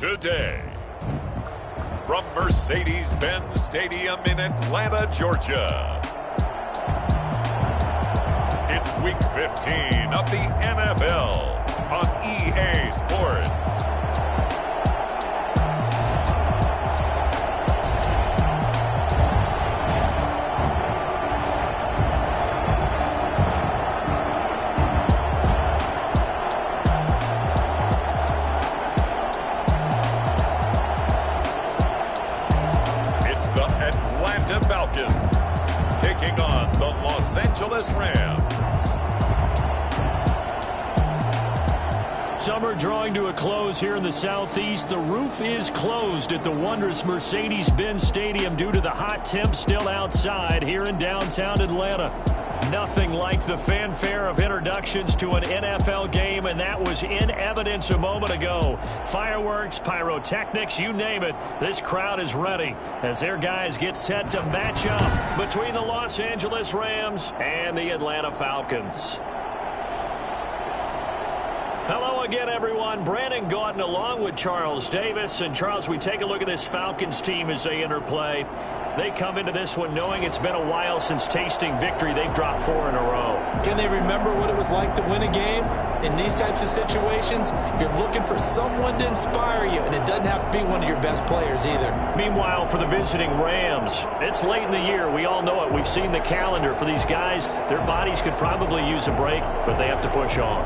today. From Mercedes-Benz Stadium in Atlanta, Georgia. It's Week 15 of the NFL on EA Sports. Falcons taking on the Los Angeles Rams. Summer drawing to a close here in the Southeast. The roof is closed at the wondrous Mercedes-Benz Stadium due to the hot temps still outside here in downtown Atlanta. Nothing like the fanfare of introductions to an NFL game, and that was in evidence a moment ago. Fireworks, pyrotechnics, you name it. This crowd is ready as their guys get set to match up between the Los Angeles Rams and the Atlanta Falcons. Hello again, everyone. Brandon Gaughton along with Charles Davis. And, Charles, we take a look at this Falcons team as they interplay. They come into this one knowing it's been a while since tasting victory. They've dropped 4 in a row. Can they remember what it was like to win a game? In these types of situations, you're looking for someone to inspire you, and it doesn't have to be one of your best players either. Meanwhile, for the visiting Rams, it's late in the year. We all know it. We've seen the calendar for these guys. Their bodies could probably use a break, but they have to push on.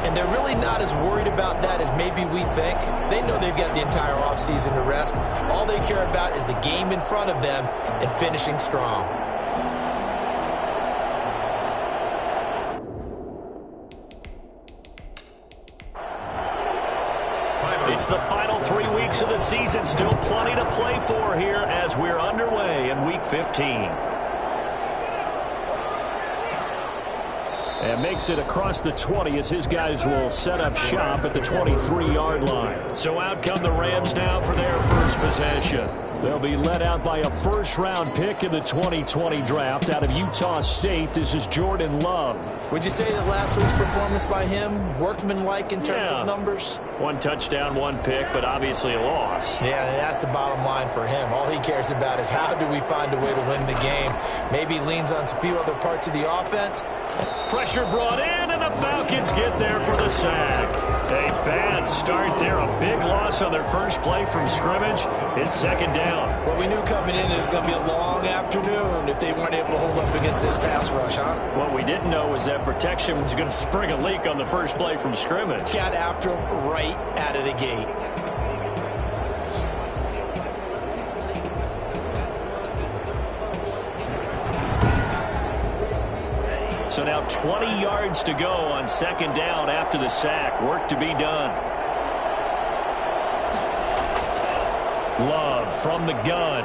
And they're really not as worried about that as maybe we think. They know they've got the entire offseason to rest. All they care about is the game in front of them and finishing strong. It's the final 3 weeks of the season. Still plenty to play for here as we're underway in Week 15. And makes it across the 20 as his guys will set up shop at the 23-yard line. So out come the Rams now for their first possession. They'll be led out by a first-round pick in the 2020 draft out of Utah State. This is Jordan Love. Would you say that last week's performance by him, workmanlike in terms of numbers? 1 touchdown, 1 pick, but obviously a loss. Yeah, that's the bottom line for him. All he cares about is how do we find a way to win the game. Maybe leans on a few other parts of the offense. Pressure brought in, and the Falcons get there for the sack. A bad start there. A big loss on their first play from scrimmage. It's second down. Well, we knew coming in it was going to be a long afternoon if they weren't able to hold up against this pass rush, huh? What we didn't know was that protection was going to spring a leak on the first play from scrimmage. Got after him right out of the gate. So now 20 yards to go on second down after the sack. Work to be done. Love from the gun.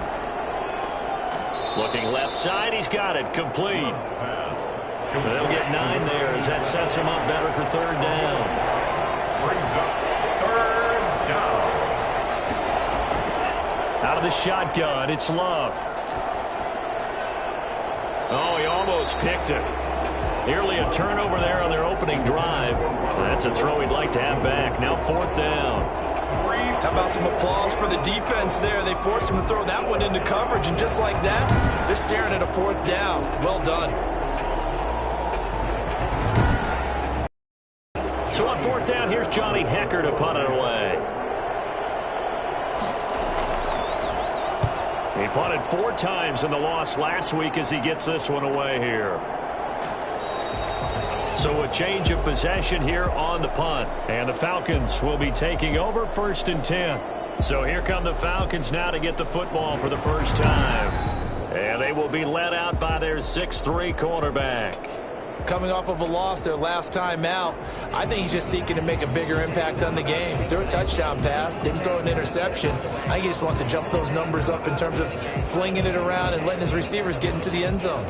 Looking left side. He's got it. Complete. They'll get 9 there as that sets him up better for third down. Brings up third down. Out of the shotgun, it's Love. Oh, he almost picked it. Nearly a turnover there on their opening drive. That's a throw he'd like to have back. Now 4th down. How about some applause for the defense there? They forced him to throw that one into coverage, and just like that, they're staring at a 4th down. Well done. So on 4th down, here's Johnny Hecker to punt it away. He punted 4 times in the loss last week as he gets this one away here. So a change of possession here on the punt. And the Falcons will be taking over 1st and 10. So here come the Falcons now to get the football for the first time. And they will be led out by their 6'3" quarterback. Coming off of a loss their last time out, I think he's just seeking to make a bigger impact on the game. He threw a touchdown pass, didn't throw an interception. I think he just wants to jump those numbers up in terms of flinging it around and letting his receivers get into the end zone.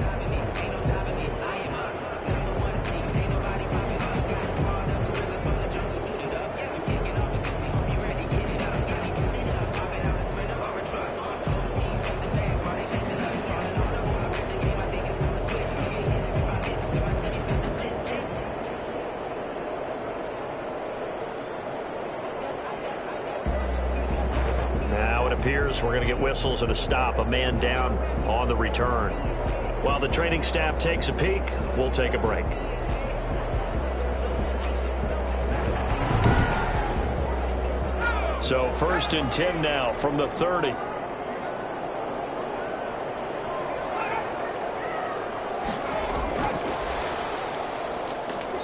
it appears we're going to get whistles and a stop, a man down on the return. While the training staff takes a peek, we'll take a break. So 1st and 10 now from the 30.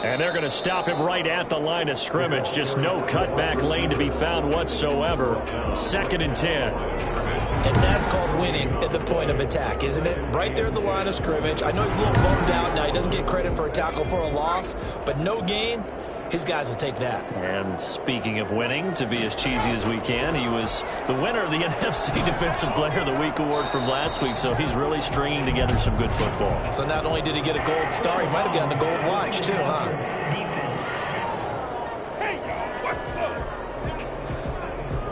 And they're going to stop him right at the line of scrimmage. Just no cutback lane to be found whatsoever. 2nd and 10. And that's called winning at the point of attack, isn't it? Right there at the line of scrimmage. I know he's a little bummed out now. He doesn't get credit for a tackle for a loss, but no gain. His guys will take that. And speaking of winning, to be as cheesy as we can, he was the winner of the NFC Defensive Player of the Week award from last week, so he's really stringing together some good football. So not only did he get a gold star, he might have gotten a gold watch too, huh?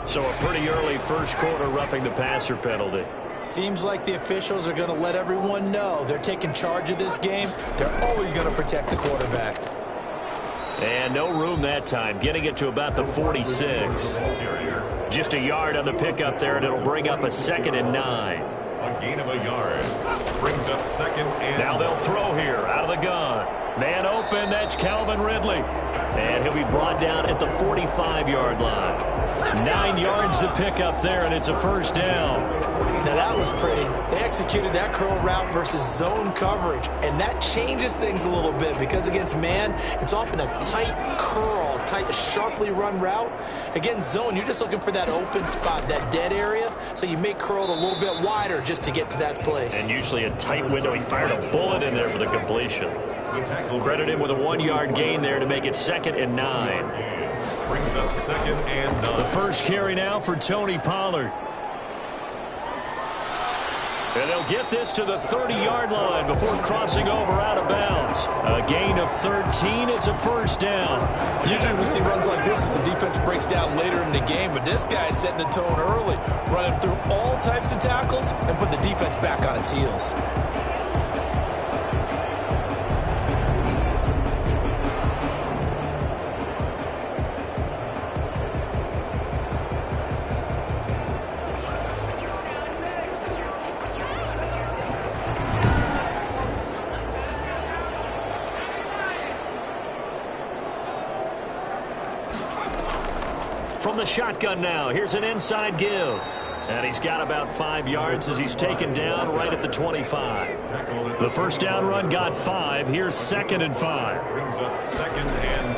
So a pretty early first quarter roughing the passer penalty. Seems like the officials are going to let everyone know they're taking charge of this game. They're always going to protect the quarterback. And no room that time, getting it to about the 46. Just a yard on the pickup there, and it'll bring up a 2nd and 9. A gain of a yard. Brings up 2nd and... Now they'll throw here, out of the gun. Man open, that's Calvin Ridley. And he'll be brought down at the 45-yard line. 9 yards to pick up there, and it's a 1st down. Now that was pretty. They executed that curl route versus zone coverage, and that changes things a little bit because against man, it's often a tight curl, tight, sharply run route. Against zone, you're just looking for that open spot, that dead area, so you may curl it a little bit wider just to get to that place. And usually a tight window. He fired a bullet in there for the completion. Credit him with a 1-yard gain there to make it 2nd and 9. Brings up 2nd and 9. The first carry now for Tony Pollard. And they'll get this to the 30-yard line before crossing over out of bounds. A gain of 13. It's a 1st down. Usually we see runs like this as the defense breaks down later in the game, but this guy's setting the tone early, running through all types of tackles and put the defense back on its heels. From the shotgun now, here's an inside give. And he's got about 5 yards as he's taken down right at the 25. The 1st down run got 5. Here's 2nd and 5. Brings up 2nd and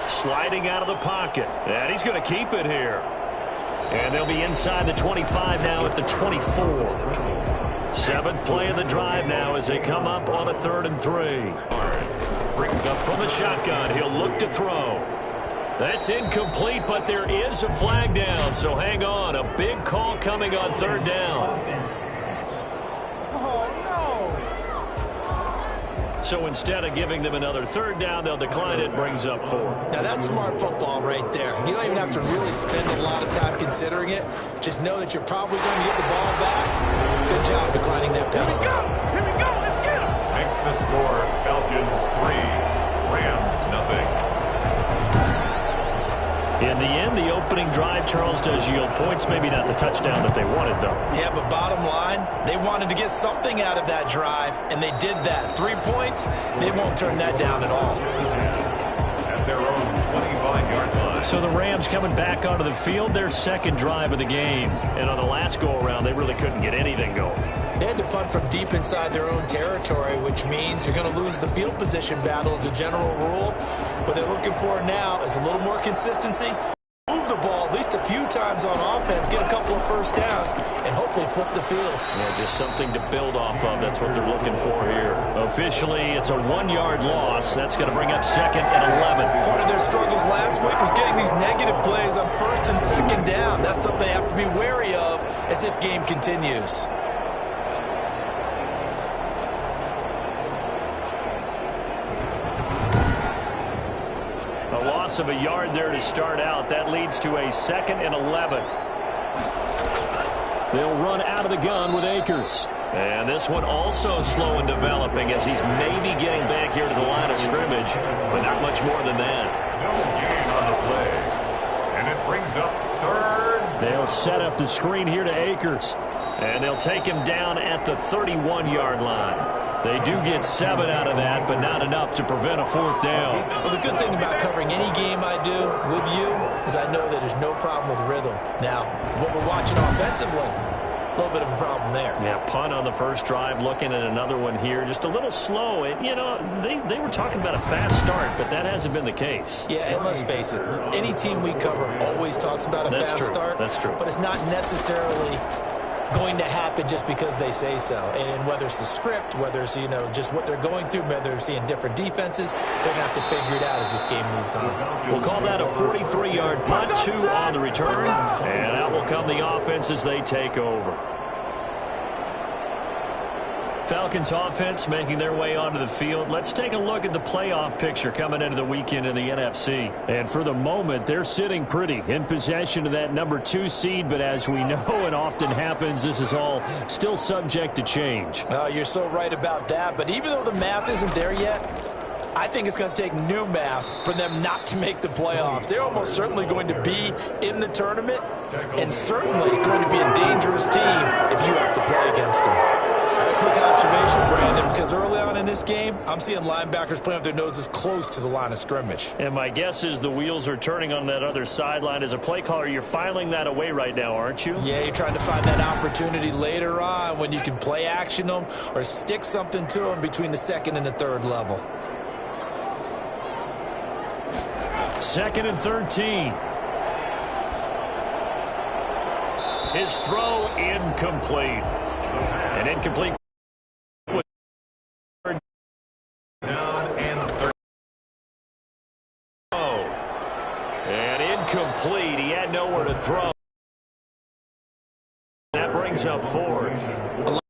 5. Sliding out of the pocket. And he's going to keep it here. And they'll be inside the 25 now at the 24. 7th play of the drive now as they come up on a 3rd and 3. Brings up from the shotgun. He'll look to throw. That's incomplete, but there is a flag down, so hang on. A big call coming on 3rd down. So instead of giving them another 3rd down, they'll decline it. Brings up 4. Now that's smart football right there. You don't even have to really spend a lot of time considering it. Just know that you're probably going to get the ball back. Good job declining that penalty. Here we go, let's get him. Makes the score, Falcons 3, Rams nothing. In the end, the opening drive, Charles, does yield points. Maybe not the touchdown that they wanted, though. Yeah, but bottom line, they wanted to get something out of that drive, and they did that. 3 points, they won't turn that down at all. At their own 25-yard line. So the Rams coming back onto the field, their 2nd drive of the game. And on the last go-around, they really couldn't get anything going. They had to punt from deep inside their own territory, which means you're going to lose the field position battle as a general rule. What they're looking for now is a little more consistency. Move the ball at least a few times on offense, get a couple of 1st downs, and hopefully flip the field. Yeah, just something to build off of. That's what they're looking for here. Officially, it's a 1-yard loss. That's going to bring up 2nd and 11. Part of their struggles last week was getting these negative plays on 1st and 2nd down. That's something they have to be wary of as this game continues. Of a yard there to start out. That leads to a 2nd and 11. They'll run out of the gun with Akers. And this one also slow in developing as he's maybe getting back here to the line of scrimmage, but not much more than that. No gain on the play. And it brings up 3rd They'll set up the screen here to Akers. And they'll take him down at the 31-yard line. They do get 7 out of that, but not enough to prevent a 4th down. Well, the good thing about covering any game I do with you is I know that there's no problem with rhythm. Now, what we're watching offensively, a little bit of a problem there. Yeah, punt on the first drive, looking at another one here. Just a little slow. You know, they were talking about a fast start, but that hasn't been the case. Yeah, and let's face it, any team we cover always talks about a fast start. That's true. But it's not necessarily going to happen just because they say so. And whether it's the script, whether it's, you know, just what they're going through, whether they're seeing different defenses, they're going to have to figure it out as this game moves on. We'll call that a 43-yard punt, 2 on the return. And out will come the offense as they take over. Falcons offense making their way onto the field. Let's take a look at the playoff picture coming into the weekend in the NFC. And for the moment, they're sitting pretty in possession of that number 2 seed. But as we know it often happens, this is all still subject to change. Oh, you're so right about that. But even though the math isn't there yet, I think it's going to take new math for them not to make the playoffs. They're almost certainly going to be in the tournament and certainly going to be a dangerous team if you have to play against them. A quick observation, Brandon, because early on in this game, I'm seeing linebackers playing with their noses close to the line of scrimmage. And my guess is the wheels are turning on that other sideline. As a play caller, you're filing that away right now, aren't you? Yeah, you're trying to find that opportunity later on when you can play action them or stick something to them between the 2nd and the 3rd level. 2nd and 13. His throw incomplete. An incomplete. Down and 30. And incomplete. He had nowhere to throw. That brings up 4th.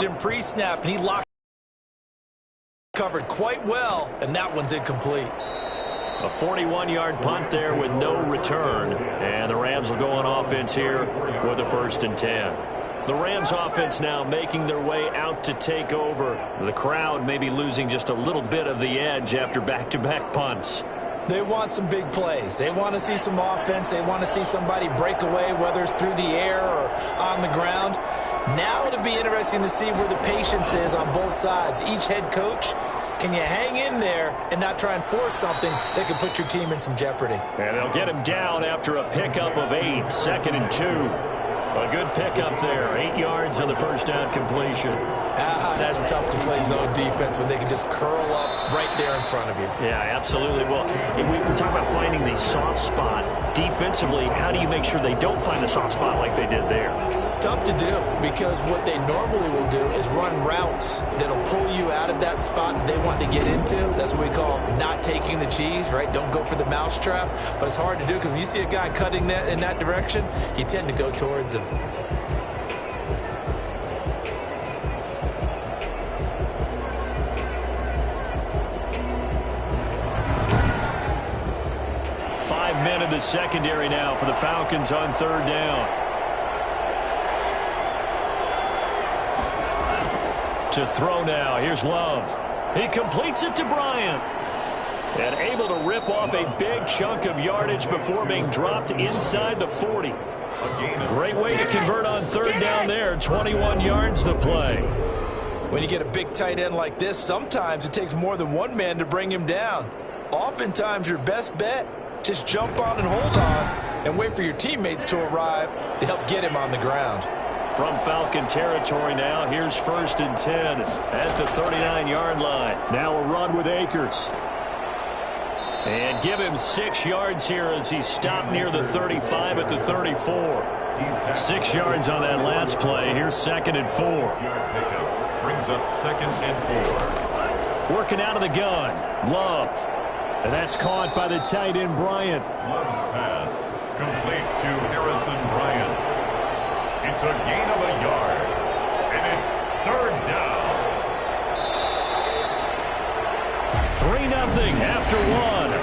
In pre-snap, and he locked covered quite well, and that one's incomplete. A 41-yard punt there with no return. And the Rams will go on offense here with a 1st and 10. The Rams offense now making their way out to take over. The crowd may be losing just a little bit of the edge after back-to-back punts. They want some big plays. They want to see some offense. They want to see somebody break away, whether it's through the air or on the ground. Now it'll be interesting to see where the patience is on both sides. Each head coach, can you hang in there and not try and force something that could put your team in some jeopardy? And they'll get him down after a pickup of 8, 2nd and 2. A good pickup there, 8 yards on the first down completion. That's tough to play zone defense when they can just curl up right there in front of you. Yeah, absolutely. Well, we're talking about finding the soft spot. Defensively, how do you make sure they don't find the soft spot like they did there? Tough to do, because what they normally will do is run routes that'll pull you out of that spot that they want to get into. That's what we call not taking the cheese, right? Don't go for the mousetrap. But it's hard to do because when you see a guy cutting that in that direction, you tend to go towards him. Five men in the secondary now for the Falcons on 3rd down. To throw now. Here's Love. He completes it to Bryant. And able to rip off a big chunk of yardage before being dropped inside the 40. Great way to convert on 3rd down there. 21 yards to play. When you get a big tight end like this, sometimes it takes more than one man to bring him down. Oftentimes your best bet, just jump on and hold on and wait for your teammates to arrive to help get him on the ground. From Falcon territory now, here's 1st and 10 at the 39-yard line. Now a run with Akers. And give him 6 yards here as he stopped near the 35 at the 34. 6 yards on that last play. Here's 2nd and 4. Brings up 2nd and 4. Working out of the gun. Love. And that's caught by the tight end, Bryant. Love's pass complete to Harrison Bryant. It's a gain of a yard, and it's 3rd down. 3-0 after 1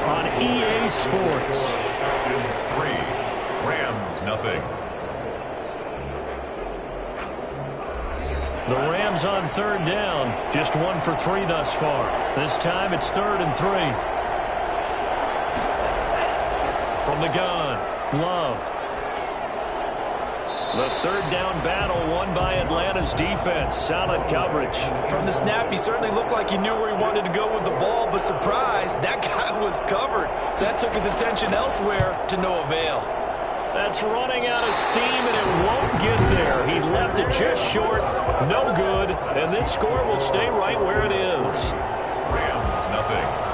on EA Sports. Falcons 3, Rams 0. The Rams on 3rd down, just 1 for 3 thus far. This time it's 3rd and 3. From the gun, Love. The third down battle won by Atlanta's defense. Solid coverage. From the snap, he certainly looked like he knew where he wanted to go with the ball, but surprise, that guy was covered. So that took his attention elsewhere to no avail. That's running out of steam, and it won't get there. He left it just short. No good. And this score will stay right where it is. Rams, nothing.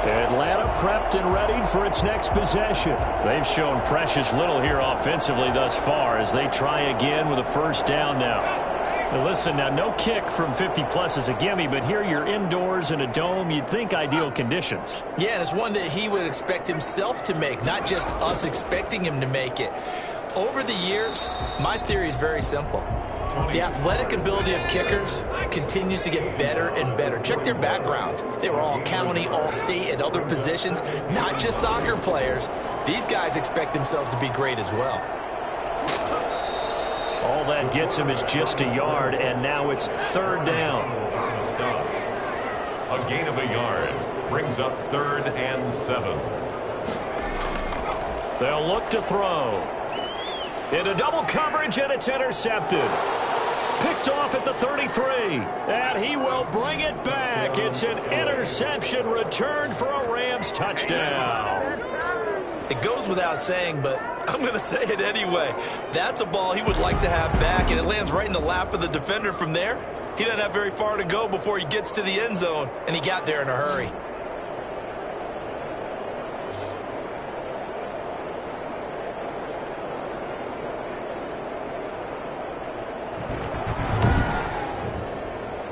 Atlanta prepped and ready for its next possession. They've shown precious little here offensively thus far as they try again with a first down now. Now listen, now no kick from 50-plus is a gimme, but here you're indoors in a dome. You'd think ideal conditions. Yeah, and it's one that he would expect himself to make, not just us expecting him to make it. Over the years, my theory is very simple. The athletic ability of kickers continues to get better and better. Check their backgrounds. They were all county, all state, at other positions, not just soccer players. These guys expect themselves to be great as well. All that gets him is just a yard, and now it's third down. A gain of a yard brings up 3rd and 7. They'll look to throw. Into double coverage, and it's intercepted. Picked off at the 33, and he will bring it back. It's an interception returned for a Rams touchdown. It goes without saying, but I'm going to say it anyway. That's a ball he would like to have back, and it lands right in the lap of the defender from there. He doesn't have very far to go before he gets to the end zone, and he got there in a hurry.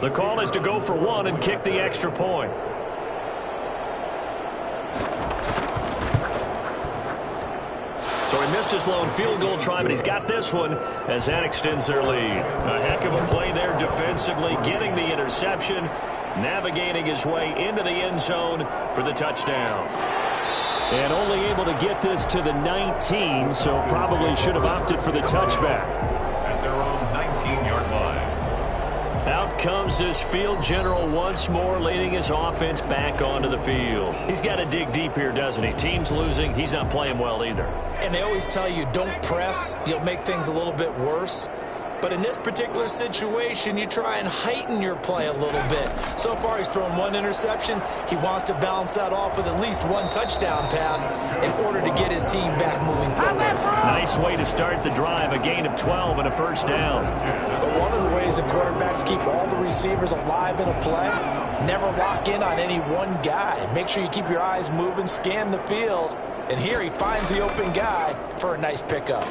The call is to go for one and kick the extra point. So he missed his lone field goal try, but he's got this one as that extends their lead. A heck of a play there defensively, getting the interception, navigating his way into the end zone for the touchdown. And only able to get this to the 19, so probably should have opted for the touchback. At their own 19-yard line. Out comes this field general once more, leading his offense back onto the field. He's got to dig deep here, doesn't he? Team's losing. He's not playing well either. And they always tell you, don't press. You'll make things a little bit worse. But in this particular situation, you try and heighten your play a little bit. So far, he's thrown one interception. He wants to balance that off with at least one touchdown pass in order to get his team back moving forward. Nice way to start the drive, a gain of 12 and a first down. But one of the ways that quarterbacks keep all the receivers alive in a play, never lock in on any one guy. Make sure you keep your eyes moving, scan the field. And here he finds the open guy for a nice pickup.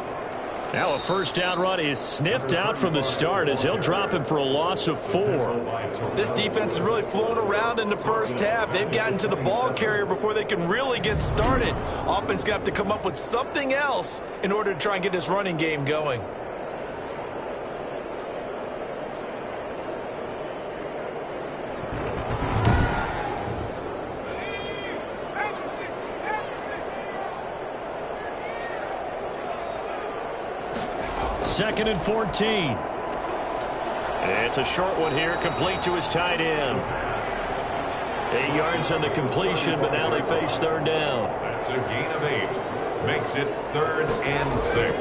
Now a first down run is sniffed out from the start as he'll drop him for a loss of 4. This defense has really flown around in the first half. They've gotten to the ball carrier before they can really get started. Offense going to have to come up with something else in order to try and get this running game going. Second and 14. It's a short one here, complete to his tight end. 8 yards on the completion, but now they face third down. That's a gain of 8. Makes it 3rd and 6.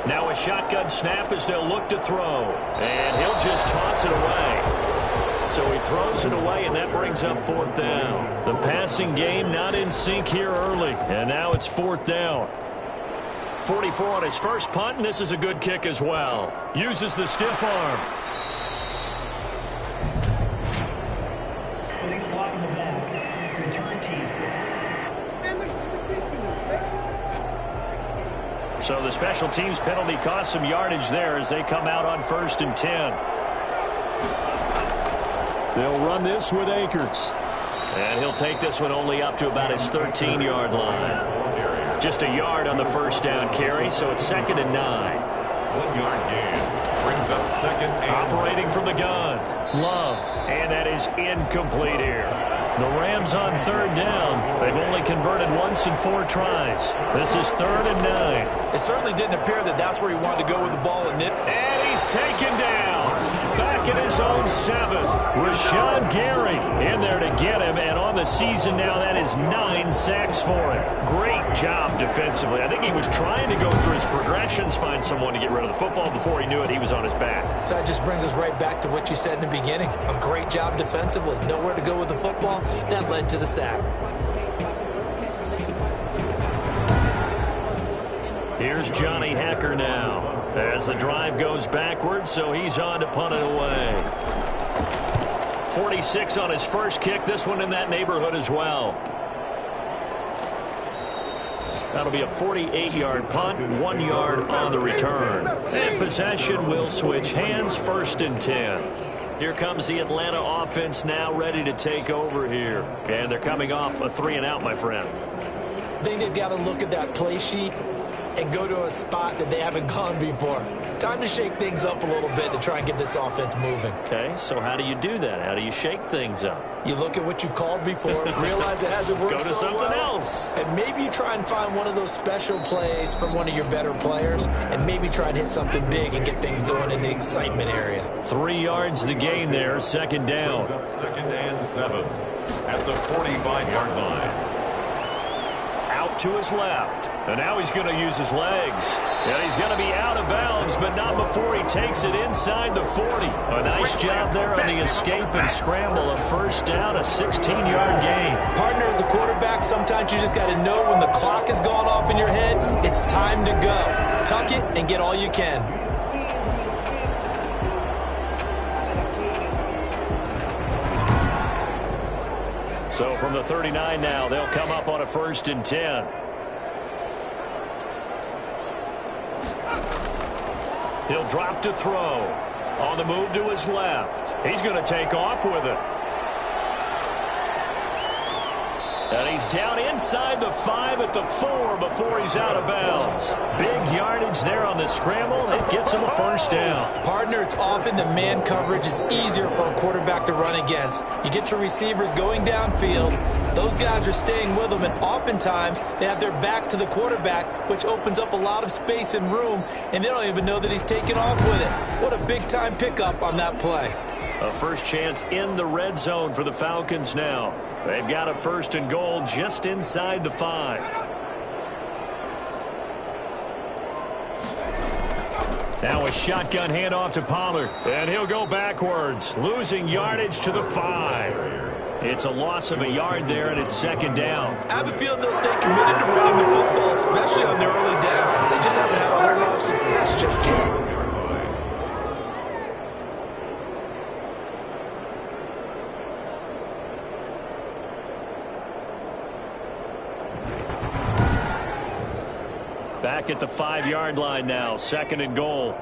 Now a shotgun snap as they'll look to throw. And he'll just toss it away. So he throws it away, and that brings up 4th down. The passing game not in sync here early, and now it's 4th down. 44 on his first punt, and this is a good kick as well. Uses the stiff arm. Putting a block in the back. Return team. Man, this is ridiculous. So the special teams penalty cost some yardage there as they come out on 1st and 10. They'll run this with Akers. And he'll take this one only up to about his 13-yard line. Just a yard on the first down carry, so it's 2nd and 9. 1-yard gain brings up 2nd and Operating from the gun. Love. And that is incomplete here. The Rams on 3rd down. They've only converted once in 4 tries. This is 3rd and 9. It certainly didn't appear that that's where he wanted to go with the ball. And he's taken down. Back making his own 7. Rashawn Gary in there to get him, and on the season now, that is 9 sacks for him. Great job defensively. I think he was trying to go through his progressions, find someone to get rid of the football. Before he knew it, he was on his back. So that just brings us right back to what you said in the beginning. A great job defensively. Nowhere to go with the football. That led to the sack. Here's Johnny Hacker now as the drive goes backwards, so he's on to punt it away. 46 on his first kick. This one in that neighborhood as well. That'll be a 48-yard punt, 1 yard on the return. And possession will switch hands, 1st and 10. Here comes the Atlanta offense now ready to take over here. And they're coming off a 3-and-out, my friend. I think they've got to look at that play sheet and go to a spot that they haven't gone before. Time to shake things up a little bit to try and get this offense moving. Okay, so how do you do that? How do you shake things up? You look at what you've called before, realize it hasn't worked Go to so something well, else. and maybe you try and find one of those special plays from one of your better players, and maybe try and hit something big and get things going in the excitement area. 3 yards the gain there, 2nd down. 2nd and 7 at the 45-yard line. Out to his left. And now he's going to use his legs. And he's going to be out of bounds, but not before he takes it inside the 40. A nice job there on the escape and scramble. A 1st down, a 16-yard gain. Partner, as a quarterback, sometimes you just got to know when the clock has gone off in your head, it's time to go. Tuck it and get all you can. So from the 39 now, they'll come up on a 1st and 10. He'll drop to throw. On the move to his left. He's going to take off with it. And he's down inside the 5 at the 4 before he's out of bounds. Big yardage there on the scramble. It gets him a 1st down. Partner, it's often the man coverage is easier for a quarterback to run against. You get your receivers going downfield. Those guys are staying with them, and oftentimes they have their back to the quarterback, which opens up a lot of space and room, and they don't even know that he's taking off with it. What a big-time pickup on that play. A first chance in the red zone for the Falcons now. They've got a 1st and goal just inside the 5. Now a shotgun handoff to Pollard, and he'll go backwards, losing yardage to the 5. It's a loss of a yard there, and it's 2nd down. I have a feeling they'll stay committed to running the football, especially on their early downs. They just haven't had a whole lot of success just yet. Back at the 5-yard line now, 2nd and goal.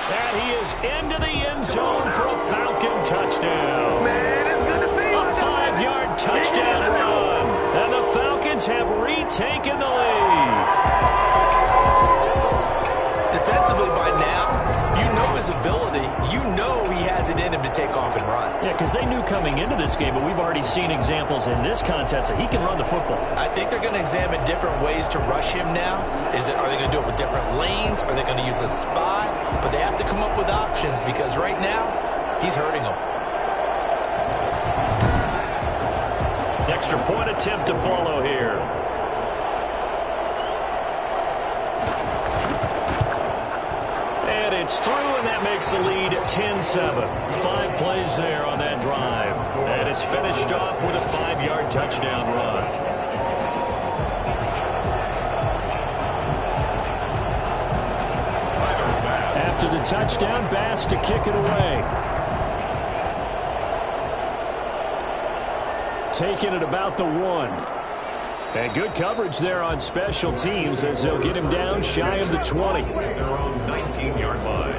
And he is into the end zone for a Falcon touchdown. A 5-yard touchdown run. And the Falcons have retaken the lead. Defensively by now, you know his ability. You know he has it in him to take off and run. Yeah, because they knew coming into this game, but we've already seen examples in this contest that he can run the football. I think they're going to examine different ways to rush him now. Are they going to do it with different lanes? Are they going to use a spy? But they have to come up with options because right now, he's hurting them. Extra point attempt to follow here. And it's through, and that makes the lead 10-7. 5 plays there on that drive. And it's finished off with a 5-yard touchdown run. After the touchdown, Bass to kick it away. Taking it about the 1. And good coverage there on special teams as they'll get him down shy of the 20. Their own 19-yard line.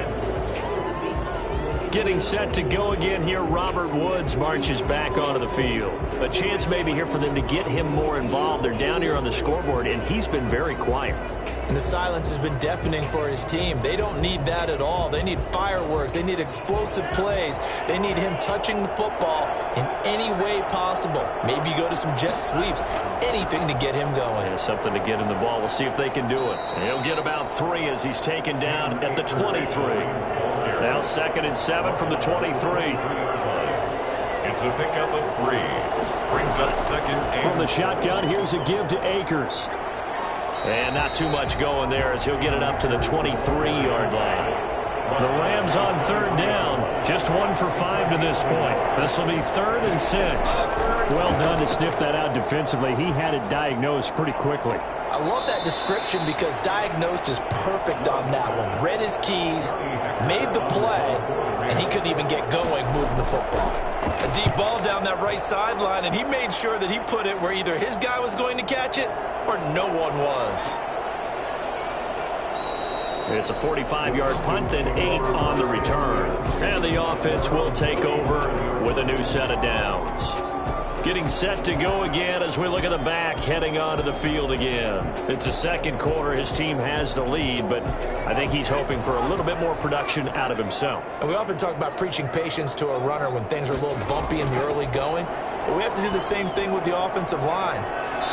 Getting set to go again here, Robert Woods marches back onto the field. A chance maybe here for them to get him more involved. They're down here on the scoreboard, and he's been very quiet. And the silence has been deafening for his team. They don't need that at all. They need fireworks. They need explosive plays. They need him touching the football in any way possible. Maybe go to some jet sweeps. Anything to get him going. There's something to get in the ball. We'll see if they can do it. And he'll get about 3 as he's taken down at the 23. Now 2nd and 7 from the 23. It's a pickup of 3. Brings up 2nd and... From the shotgun, here's a give to Akers. And not too much going there as he'll get it up to the 23-yard line. The Rams on 3rd down. Just 1 for 5 to this point. This will be 3rd and 6. Well done to sniff that out defensively. He had it diagnosed pretty quickly. I love that description because diagnosed is perfect on that one. Read his keys, made the play, and he couldn't even get going moving the football. A deep ball down that right sideline, and he made sure that he put it where either his guy was going to catch it or no one was. It's a 45-yard punt, then 8 on the return. And the offense will take over with a new set of downs. Getting set to go again as we look at the back heading onto the field again. It's the 2nd quarter. His team has the lead, but I think he's hoping for a little bit more production out of himself. And we often talk about preaching patience to a runner when things are a little bumpy in the early going, but we have to do the same thing with the offensive line.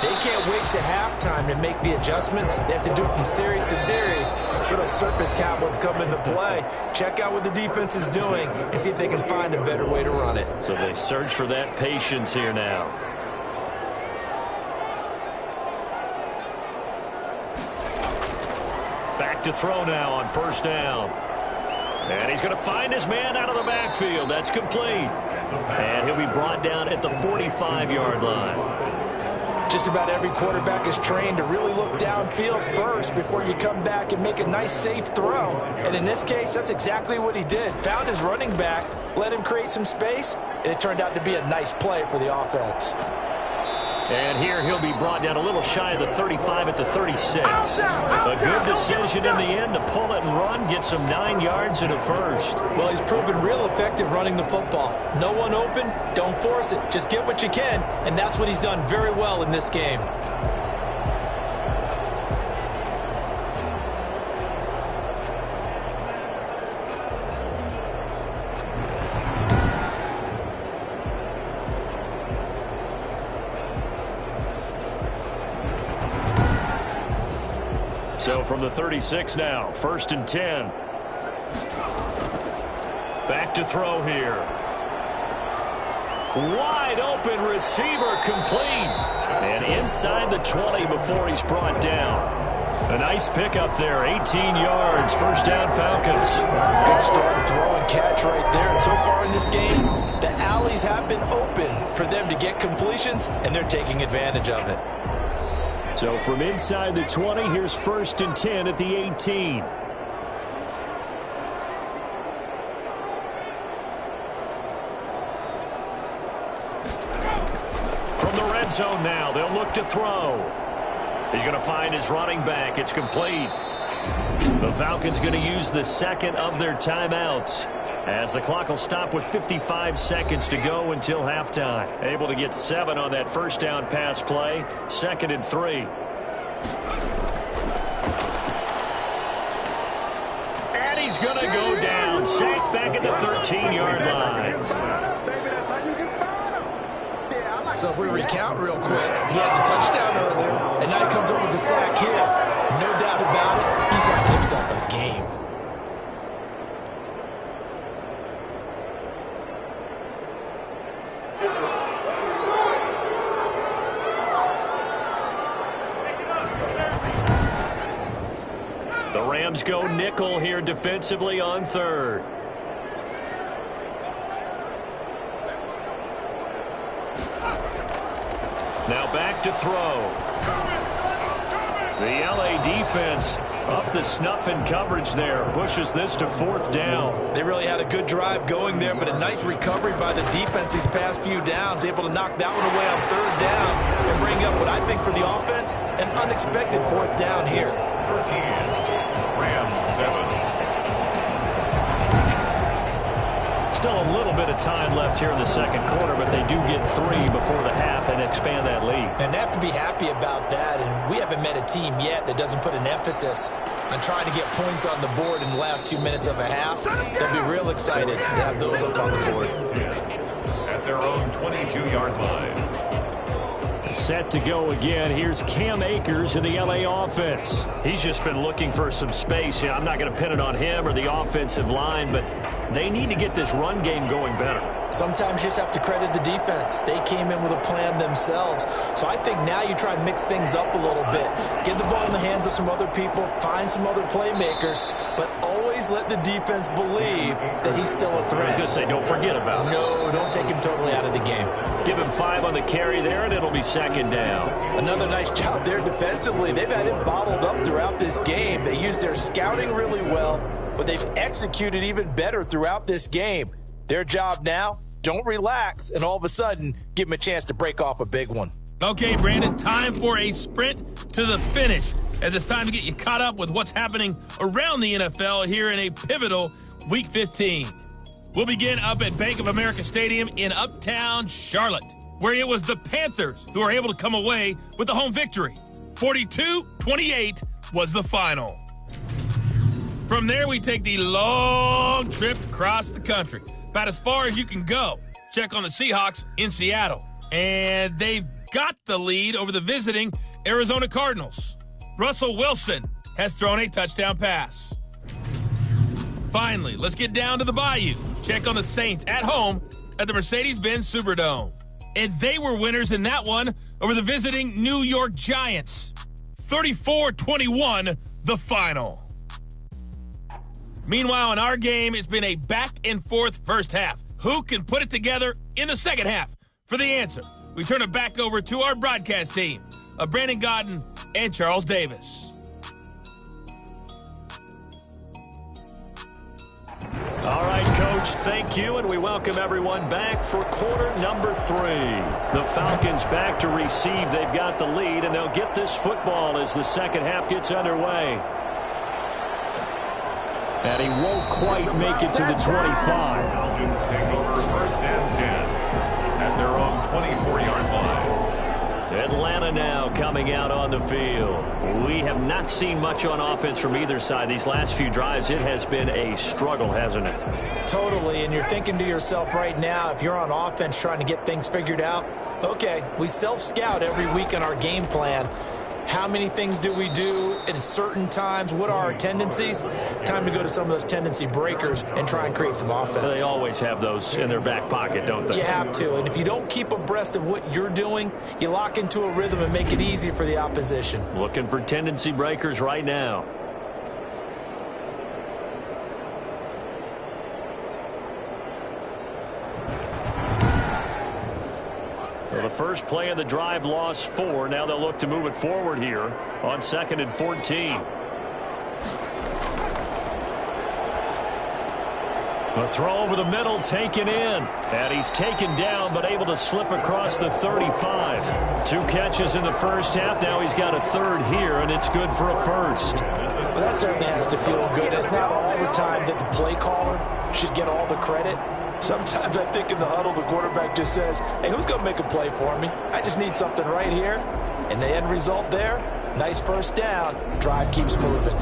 They can't wait to halftime to make the adjustments. They have to do it from series to series so those surface tablets come into play. Check out what the defense is doing and see if they can find a better way to run it. So they search for that patience here now. Back to throw now on 1st down. And he's going to find his man out of the backfield. That's complete. And he'll be brought down at the 45-yard line. Just about every quarterback is trained to really look downfield first before you come back and make a nice, safe throw. And in this case, that's exactly what he did. Found his running back, let him create some space, and it turned out to be a nice play for the offense. And here he'll be brought down a little shy of the 35 at the 36. A good decision in the end to pull it and run, get some 9 yards and a first. Well, he's proven real effective running the football. No one open, don't force it. Just get what you can, and that's what he's done very well in this game. So from the 36 now, 1st and 10. Back to throw here. Wide open receiver complete. And inside the 20 before he's brought down. A nice pickup there, 18 yards, 1st down Falcons. Good start, throw and catch right there. And so far in this game, the alleys have been open for them to get completions, and they're taking advantage of it. So from inside the 20, here's 1st and 10 at the 18. From the red zone now, they'll look to throw. He's going to find his running back. It's complete. The Falcons going to use the 2nd of their timeouts, as the clock will stop with 55 seconds to go until halftime. Able to get 7 on that 1st down pass play. 2nd and 3. And he's going to go down. Sacked back at the 13-yard line. So if we recount real quick, he had the touchdown earlier, and now he comes up with the sack here. No doubt about it, he's having himself a game. The Rams go nickel here defensively on 3rd. Now back to throw. The LA defense up the snuff in coverage there. Pushes this to 4th down. They really had a good drive going there, but a nice recovery by the defense these past few downs. Able to knock that one away on 3rd down and bring up what I think for the offense, an unexpected 4th down here. 13, Rams 7. Still a little bit of time left here in the second quarter, but they do get 3 before the half and expand that lead. And they have to be happy about that. And we haven't met a team yet that doesn't put an emphasis on trying to get points on the board in the last 2 minutes of a half. They'll be real excited to have those up on the board. At their own 22-yard line. Set to go again. Here's Cam Akers in the LA offense. He's just been looking for some space. You know, I'm not going to pin it on him or the offensive line, but they need to get this run game going better. Sometimes you just have to credit the defense. They came in with a plan themselves. So I think now you try and mix things up a little bit. Get the ball in the hands of some other people, find some other playmakers, but always let the defense believe that he's still a threat. I was going to say, don't forget about it. No, don't take him totally out of the game. Give him 5 on the carry there, and it'll be second down. Another nice job there defensively. They've had it bottled up throughout this game. They used their scouting really well, but they've executed even better throughout this game. Their job now, don't relax, and all of a sudden, give them a chance to break off a big one. Okay, Brandon, time for a sprint to the finish, as it's time to get you caught up with what's happening around the NFL here in a pivotal Week 15. We'll begin up at Bank of America Stadium in Uptown Charlotte, where it was the Panthers who were able to come away with the home victory. 42-28 was the final. From there, we take the long trip across the country, about as far as you can go. Check on the Seahawks in Seattle. And they've got the lead over the visiting Arizona Cardinals. Russell Wilson has thrown a touchdown pass. Finally, let's get down to the Bayou. Check on the Saints at home at the Mercedes-Benz Superdome. And they were winners in that one over the visiting New York Giants. 34-21, the final. Meanwhile, in our game, it's been a back-and-forth first half. Who can put it together in the second half? For the answer, we turn it back over to our broadcast team of Brandon Godden and Charles Davis. All right, Coach, thank you, and we welcome everyone back for quarter number 3. The Falcons back to receive. They've got the lead, and they'll get this football as the second half gets underway. And he won't quite make it to the 25. Falcons take over first and 10 at their own 24-yard line. Atlanta now coming out on the field. We have not seen much on offense from either side. These last few drives, it has been a struggle, hasn't it? Totally, and you're thinking to yourself right now, if you're on offense trying to get things figured out, okay, we self-scout every week in our game plan. How many things do we do at certain times? What are our tendencies? Time to go to some of those tendency breakers and try and create some offense. They always have those in their back pocket, don't they? You have to, and if you don't keep abreast of what you're doing, you lock into a rhythm and make it easy for the opposition. Looking for tendency breakers right now. So the first play of the drive lost 4. Now they'll look to move it forward here on 2nd and 14. A throw over the middle taken in. And he's taken down but able to slip across the 35. 2 catches in the first half. Now he's got a 3rd here, and it's good for a first. Well, that certainly has to feel good. It's not all the time that the play caller should get all the credit. Sometimes I think in the huddle, the quarterback just says, hey, who's going to make a play for me? I just need something right here. And the end result there, nice first down. Drive keeps moving.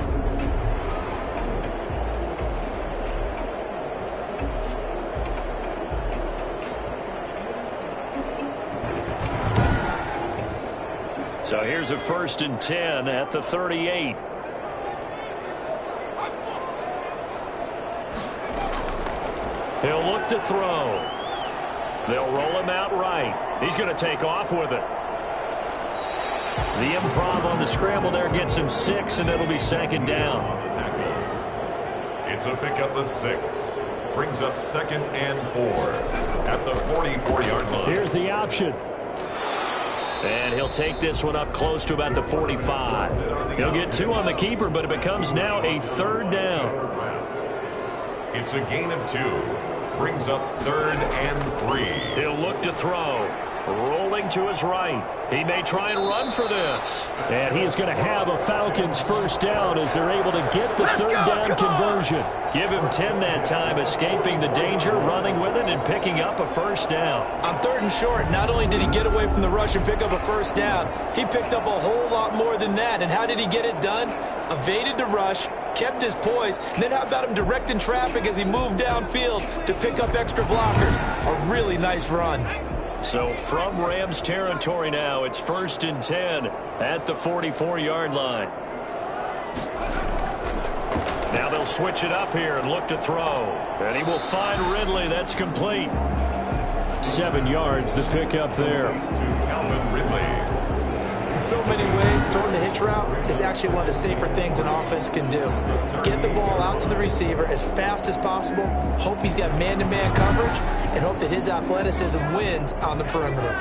So here's a 1st and 10 at the 38. He'll look to throw. They'll roll him out right. He's going to take off with it. The improv on the scramble there gets him 6, and it'll be 2nd down. It's a pickup of 6. Brings up 2nd and 4 at the 44-yard line. Here's the option. And he'll take this one up close to about the 45. He'll get 2 on the keeper, but it becomes now a 3rd down. It's a gain of 2. Brings up 3rd and 3. He'll look to throw. Rolling to his right. He may try and run for this. And he is going to have a Falcons first down as they're able to get the third down conversion. Give him 10 that time, escaping the danger, running with it, and picking up a first down. On 3rd and short, not only did he get away from the rush and pick up a first down, he picked up a whole lot more than that. And how did he get it done? Evaded the rush, kept his poise, and then how about him directing traffic as he moved downfield to pick up extra blockers? A really nice run. So from Rams territory now, it's 1st and 10 at the 44-yard line. Now they'll switch it up here and look to throw. And he will find Ridley. That's complete. 7 yards, the pickup there. To Calvin Ridley. In so many ways, throwing the hitch route is actually one of the safer things an offense can do. Get the ball out to the receiver as fast as possible, hope he's got man-to-man coverage, and hope that his athleticism wins on the perimeter.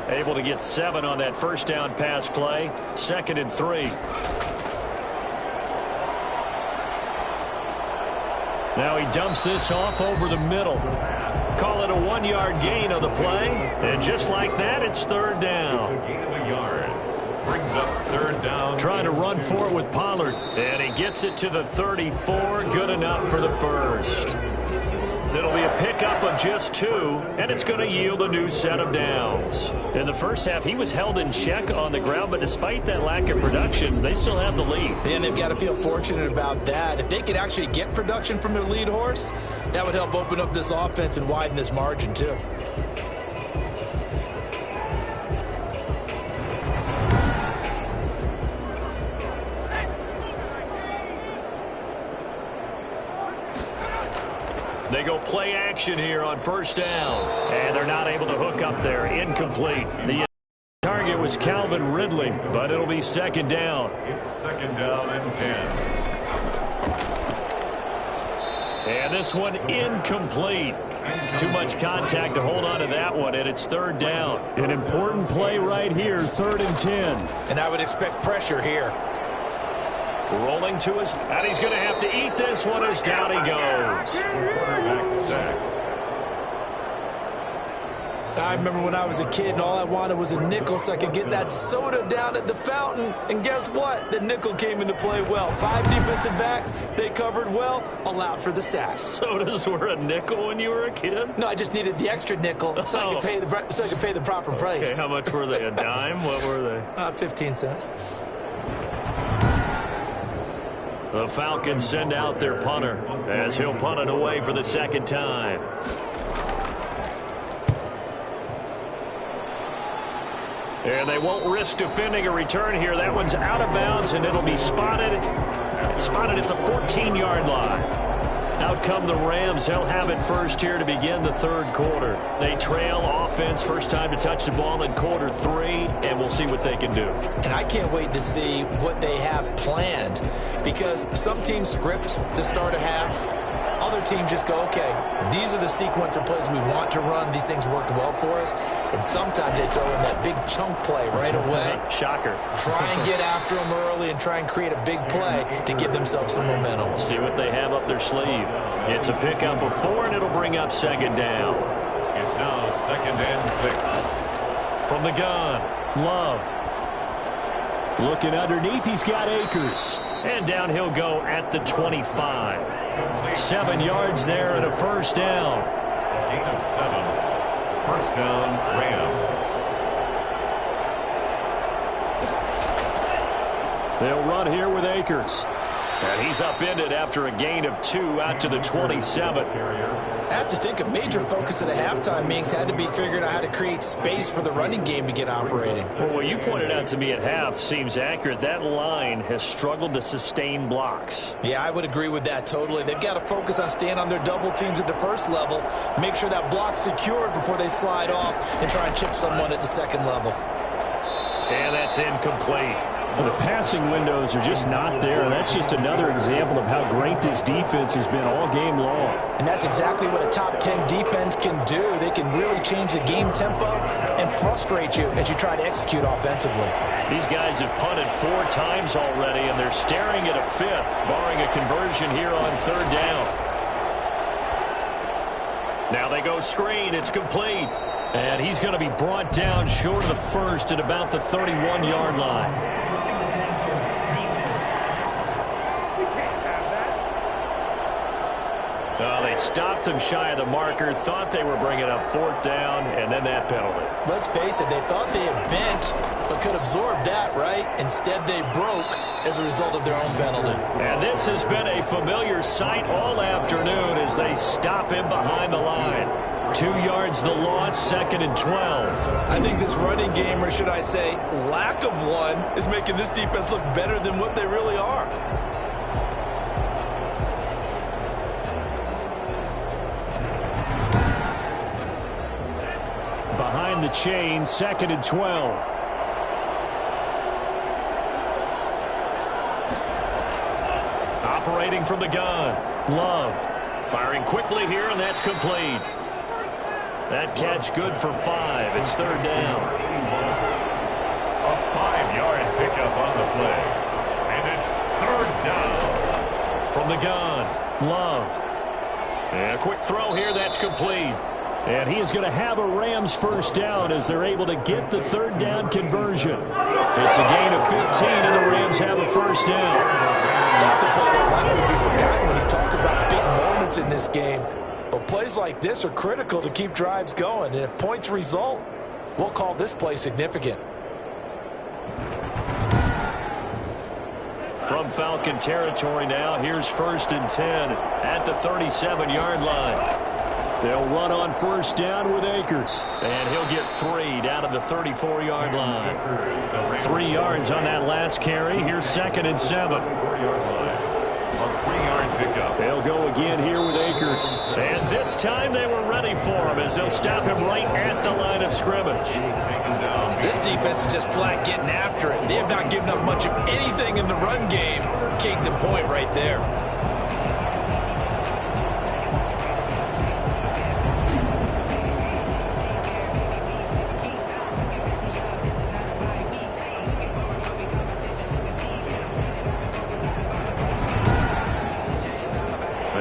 Able to get 7 on that first down pass play. 2nd and 3. Now he dumps this off over the middle. Call it a 1-yard gain on the play. And just like that, it's 3rd down. Gain of a yard. Brings up 3rd down. Trying to run for it with Pollard. And he gets it to the 34. Good enough for the first. It'll be a pickup of just 2, and it's going to yield a new set of downs. In the first half, he was held in check on the ground, but despite that lack of production, they still have the lead. And they've got to feel fortunate about that. If they could actually get production from their lead horse, that would help open up this offense and widen this margin, too. They go play action here on 1st down. And they're not able to hook up there. Incomplete. The target was Calvin Ridley, but it'll be 2nd down. It's 2nd down and 10. And this one incomplete. Too much contact to hold on to that one, and it's 3rd down. An important play right here, 3rd and 10. And I would expect pressure here. Rolling to his, and he's going to have to eat this one as down he goes. Quarterback sacked. I remember when I was a kid and all I wanted was a nickel so I could get that soda down at the fountain. And guess what? The nickel came into play well. 5 defensive backs, they covered well, allowed for the sacks. Sodas were a nickel when you were a kid? No, I just needed the extra nickel so I could pay the proper price. Okay, how much were they? A dime? What were they? 15 cents. The Falcons send out their punter as he'll punt it away for the 2nd time. And they won't risk defending a return here. That one's out of bounds, and it'll be spotted at the 14-yard line. Out come the Rams. They'll have it first here to begin the 3rd quarter. They trail offense, first time to touch the ball in quarter 3, and we'll see what they can do. And I can't wait to see what they have planned, because some teams script to start a half. Other teams just go, okay, these are the sequence of plays we want to run. These things worked well for us. And sometimes they throw in that big chunk play right away. Shocker. Try and get after them early and try and create a big play to give themselves some momentum. See what they have up their sleeve. It's a pickup of 4, and it'll bring up 2nd down. It's now 2nd and 6. From the gun, Love. Looking underneath, he's got Akers. And down he'll go at the 25. 7 yards there and a first down. A gain of 7. First down, Rams. They'll run here with Akers. And he's upended after a gain of 2 out to the 27. I have to think a major focus of the halftime meetings had to be figuring out how to create space for the running game to get operating. Well, what you pointed out to me at half seems accurate. That line has struggled to sustain blocks. Yeah, I would agree with that totally. They've got to focus on staying on their double teams at the first level, make sure that block's secured before they slide off and try and chip someone at the second level. And that's incomplete. Well, the passing windows are just not there. That's just another example of how great this defense has been all game long. And that's exactly what a top 10 defense can do. They can really change the game tempo and frustrate you as you try to execute offensively. These guys have punted 4 times already, and they're staring at a 5th, barring a conversion here on 3rd down. Now they go screen. It's complete. And he's going to be brought down short of the first at about the 31-yard line. Roughing the passer, defense. They stopped him shy of the marker, thought they were bringing up fourth down, and then that penalty. Let's face it, they thought they had bent, but could absorb that, right? Instead, they broke as a result of their own penalty. And this has been a familiar sight all afternoon as they stop him behind the line. 2 yards the loss, 2nd and 12. I think this running game, or should I say lack of one, is making this defense look better than what they really are. Behind the chain, 2nd and 12. Operating from the gun, Love. Firing quickly here, and that's complete. That catch good for 5. It's 3rd down. A 5-yard pickup on the play. And it's 3rd down. From the gun, Love. And a quick throw here, that's complete. And he is going to have a Rams first down as they're able to get the 3rd down conversion. It's a gain of 15, and the Rams have a first down. That's a play that might be forgotten when you talk about big moments in this game. But plays like this are critical to keep drives going. And if points result, we'll call this play significant. From Falcon territory now, here's 1st and 10 at the 37-yard line. They'll run on first down with Akers. And he'll get 3 down to the 34-yard line. 3 yards on that last carry. Here's 2nd and 7. A 3-yard pickup. They'll go again here with Akers. And this time they were ready for him as they'll stop him right at the line of scrimmage. This defense is just flat getting after it. They have not given up much of anything in the run game. Case in point right there.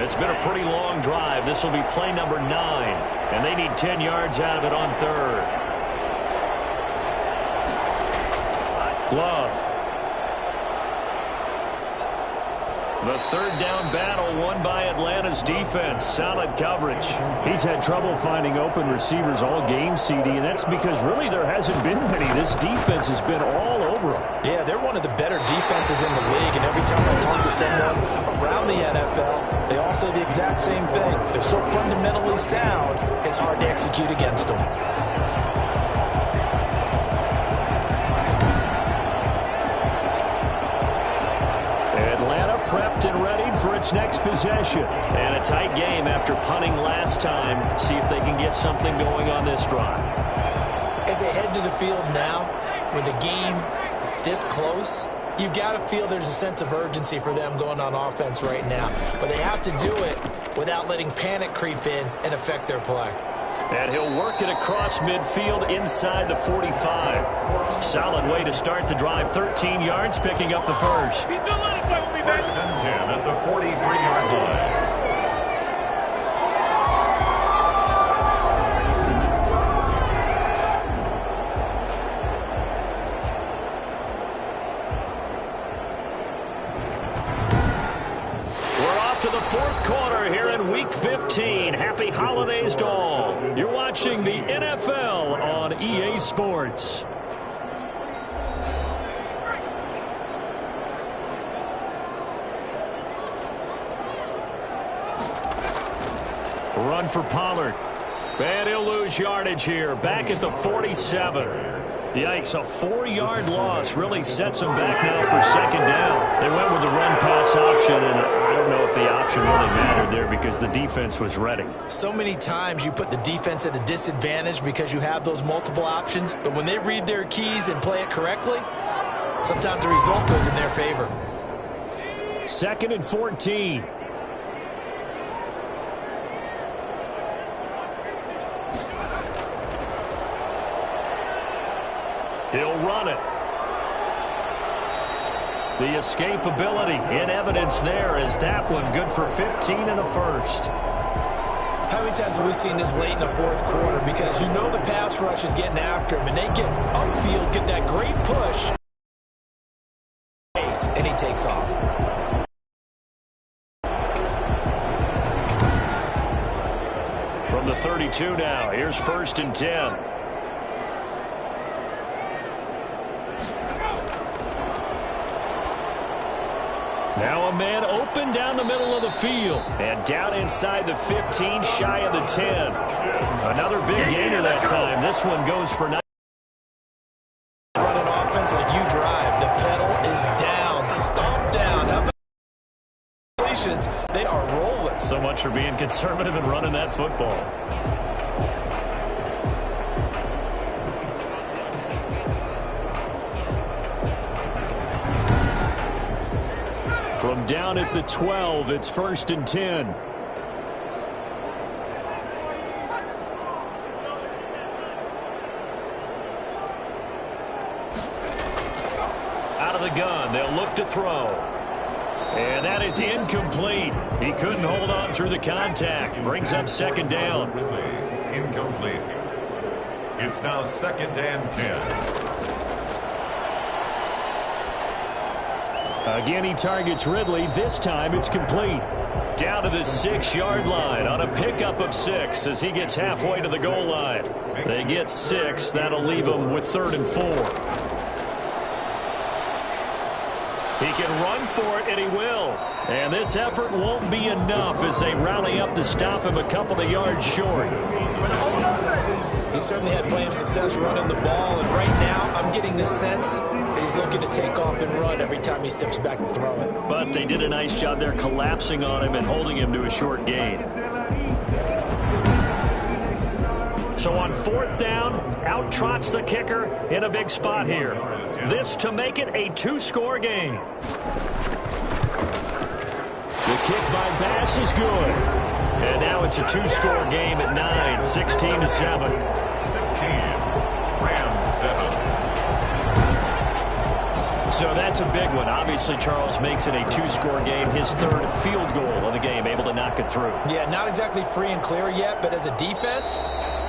It's been a pretty long drive. This will be play number 9. And they need 10 yards out of it on 3rd. Love. The 3rd down battle won by Atlanta's defense. Solid coverage. He's had trouble finding open receivers all game, CD, and that's because really there hasn't been many. This defense has been all over him. Yeah, they're one of the better defenses in the league, and every time I talk to someone around the NFL, they all say the exact same thing. They're so fundamentally sound, it's hard to execute against them. Prepped and ready for its next possession. And a tight game after punting last time. See if they can get something going on this drive. As they head to the field now, with the game this close, you've got to feel there's a sense of urgency for them going on offense right now. But they have to do it without letting panic creep in and affect their play. And he'll work it across midfield inside the 45. Solid way to start the drive. 13 yards, picking up the first. 1st and 10 at the 43-yard line. To the 4th quarter here in Week 15. Happy holidays to all. You're watching the NFL on EA Sports. Run for Pollard. And he'll lose yardage here. Back at the 47. Yikes, a 4-yard loss really sets them back now for 2nd down. They went with the run-pass option, and I don't know if the option really mattered there because the defense was ready. So many times you put the defense at a disadvantage because you have those multiple options, but when they read their keys and play it correctly, sometimes the result goes in their favor. 2nd and 14. He'll run it. The escapability in evidence there as that one good for 15 and a first. How many times have we seen this late in the fourth quarter? Because you know the pass rush is getting after him, and they get upfield, get that great push, and he takes off. From the 32 now, here's 1st and 10. Now a man open down the middle of the field. And down inside the 15, shy of the 10. Another big gainer that time. This one goes for 9. Running offense like you drive. The pedal is down. Stomp down. How about they are rolling. So much for being conservative and running that football. From down at the 12, it's 1st and 10. Out of the gun, they'll look to throw. And that is incomplete. He couldn't hold on through the contact. Brings up 2nd down. Incomplete. It's now 2nd and 10. Again, he targets Ridley. This time it's complete. Down to the 6-yard line on a pickup of 6 as he gets halfway to the goal line. They get 6. That'll leave him with 3rd and 4. He can run for it, and he will. And this effort won't be enough as they rally up to stop him a couple of yards short. He certainly had plenty of success running the ball, and right now I'm getting this sense that he's looking to take off and run every time he steps back to throw it. But they did a nice job there collapsing on him and holding him to a short gain. So on 4th down, out trots the kicker in a big spot here. This to make it a 2-score game. The kick by Bass is good. And now it's a 2-score game at 9, 16-7. 16. Rams 7. So that's a big one. Obviously, Charles makes it a 2-score game. His 3rd field goal of the game, able to knock it through. Yeah, not exactly free and clear yet, but as a defense,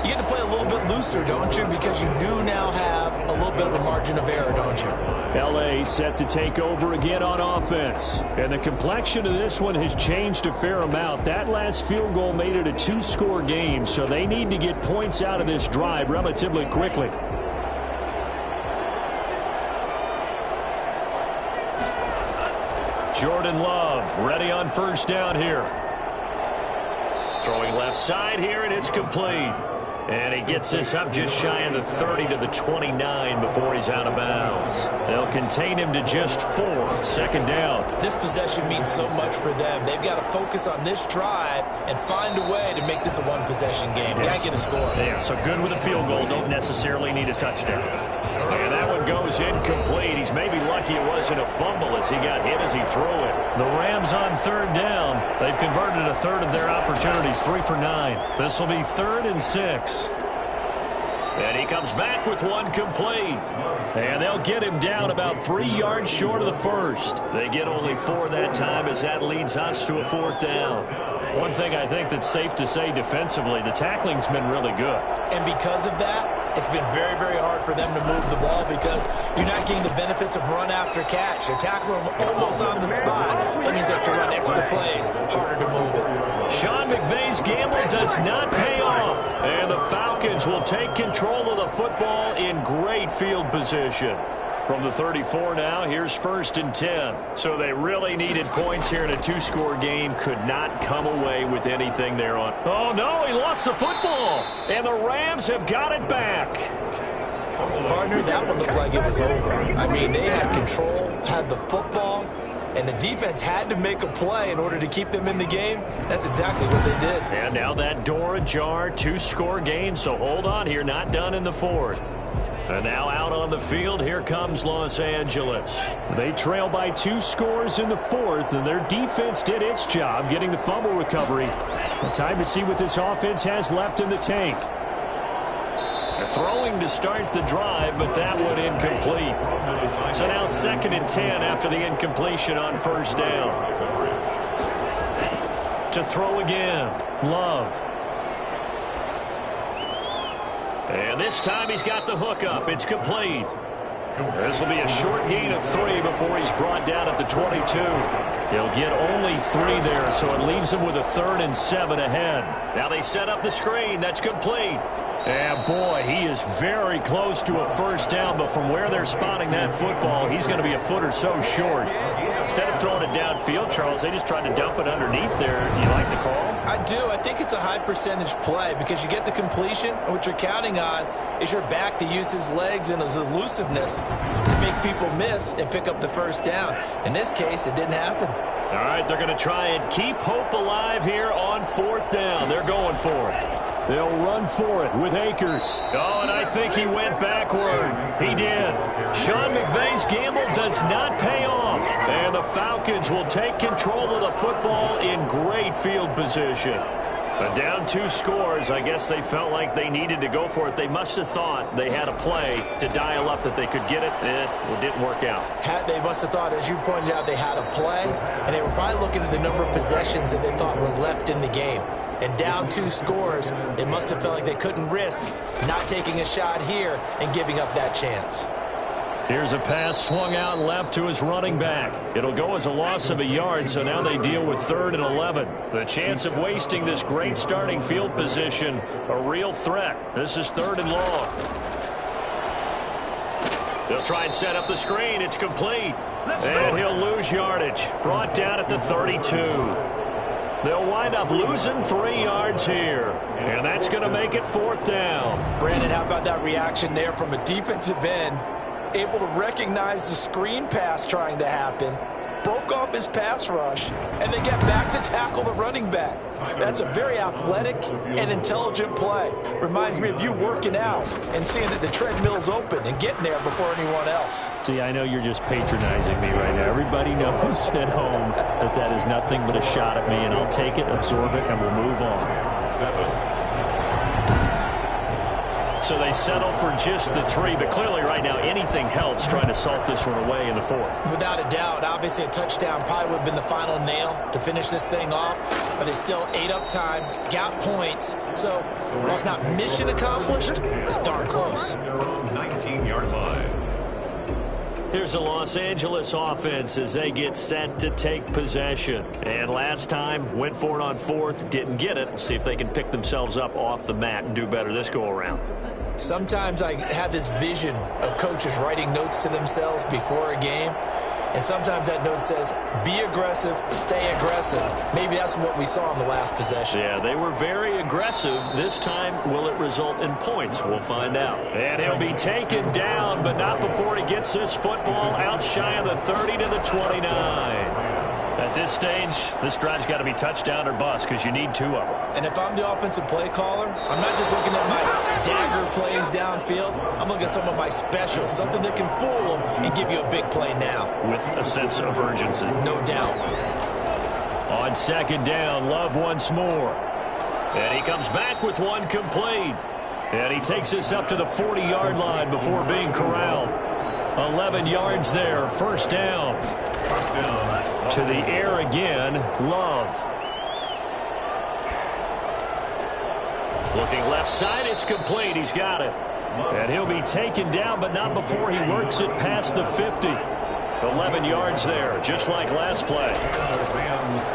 you get to play a little bit looser, don't you? Because you do now have a little bit of a margin of error, don't you? L.A. set to take over again on offense. And the complexion of this one has changed a fair amount. That last field goal made it a 2-score game, so they need to get points out of this drive relatively quickly. Jordan Love ready on 1st down here. Throwing left side here, and it's complete. And he gets this up just shy of the 30 to the 29 before he's out of bounds. They'll contain him to just 4. 2nd down. This possession means so much for them. They've got to focus on this drive and find a way to make this a 1-possession game. Yes. Got to get a score. Yeah, so good with a field goal. Don't necessarily need a touchdown. And that one goes incomplete. He's maybe lucky it wasn't a fumble as he got hit as he threw it. The Rams on 3rd down. They've converted a 1/3 of their opportunities, 3 for 9. This will be 3rd and 6. And he comes back with one complete. And they'll get him down about 3 yards short of the 1st. They get only 4 that time as that leads us to a 4th down. One thing I think that's safe to say defensively, the tackling's been really good. And because of that, it's been very, very hard for them to move the ball because you're not getting the benefits of run after catch. You're tackling them almost on the spot. That means they have to run extra plays, harder to move it. Sean McVay's gamble does not pay off. And the Falcons will take control of the football in great field position. From the 34 now, here's 1st and 10. So they really needed points here in a 2-score game. Could not come away with anything there on. Oh, no, he lost the football. And the Rams have got it back. Partner, that one looked like it was over. I mean, they had control, had the football, and the defense had to make a play in order to keep them in the game. That's exactly what they did. And now that door ajar, 2-score game. So hold on here, not done in the 4th. And now out on the field, here comes Los Angeles. They trail by 2 scores in the 4th, and their defense did its job getting the fumble recovery. Time to see what this offense has left in the tank. They're throwing to start the drive, but that one incomplete. So now 2nd and 10 after the incompletion on 1st down. To throw again, Love. And this time he's got the hook up. It's complete. This will be a short gain of 3 before he's brought down at the 22. He'll get only 3 there, so it leaves him with a 3rd and 7 ahead. Now they set up the screen. That's complete. And, boy, he is very close to a first down, but from where they're spotting that football, he's going to be a foot or so short. Instead of throwing it downfield, Charles, they just tried to dump it underneath there. You like the call? I do. I think it's a high-percentage play because you get the completion, and what you're counting on is your back to use his legs and his elusiveness to make people miss and pick up the first down. In this case, it didn't happen. All right, they're going to try and keep hope alive here on 4th down. They're going for it. They'll run for it with Akers. Oh, and I think he went backward. He did. Sean McVay's gamble does not pay off. And the Falcons will take control of the football in great field position. But down 2 scores, I guess they felt like they needed to go for it. They must have thought they had a play to dial up that they could get it. It didn't work out. They must have thought, as you pointed out, they had a play, and they were probably looking at the number of possessions that they thought were left in the game. And down 2 scores, it must have felt like they couldn't risk not taking a shot here and giving up that chance. Here's a pass swung out left to his running back. It'll go as a loss of a yard, so now they deal with 3rd and 11. The chance of wasting this great starting field position, a real threat. This is 3rd and long. They'll try and set up the screen. It's complete. And he'll lose yardage. Brought down at the 32. They'll wind up losing 3 yards here. And that's going to make it 4th down. Brandon, how about that reaction there from a defensive end? Able to recognize the screen pass trying to happen. Broke off his pass rush. And then get back to tackle the running back. That's a very athletic and intelligent play. Reminds me of you working out and seeing that the treadmill's open and getting there before anyone else. See, I know you're just patronizing me right now. Everybody knows at home that that is nothing but a shot at me, and I'll take it, absorb it, and we'll move on. 7. So they settle for just the 3, but clearly right now anything helps trying to salt this one away in the 4th. Without a doubt, obviously a touchdown probably would have been the final nail to finish this thing off, but it's still 8 up time, got points, so while it's not mission accomplished, it's darn close. 19-yard line. Here's a Los Angeles offense as they get set to take possession. And last time, went for it on 4th, didn't get it. See if they can pick themselves up off the mat and do better this go-around. Sometimes I have this vision of coaches writing notes to themselves before a game, and sometimes that note says, be aggressive, stay aggressive. Maybe that's what we saw in the last possession. Yeah, they were very aggressive. This time, will it result in points? We'll find out. And he'll be taken down, but not before he gets this football out shy of the 30 to the 29. At this stage, this drive's got to be touchdown or bust because you need 2 of them. And if I'm the offensive play caller, I'm not just looking at my dagger plays downfield. I'm looking at some of my specials, something that can fool them and give you a big play now. With a sense of urgency. No doubt. On 2nd down, Love once more. And he comes back with one complete. And he takes this up to the 40-yard line before being corralled. 11 yards there, 1st down. First down. To the air again, Love. Looking left side, it's complete. He's got it. And he'll be taken down, but not before he works it past the 50. 11 yards there, just like last play.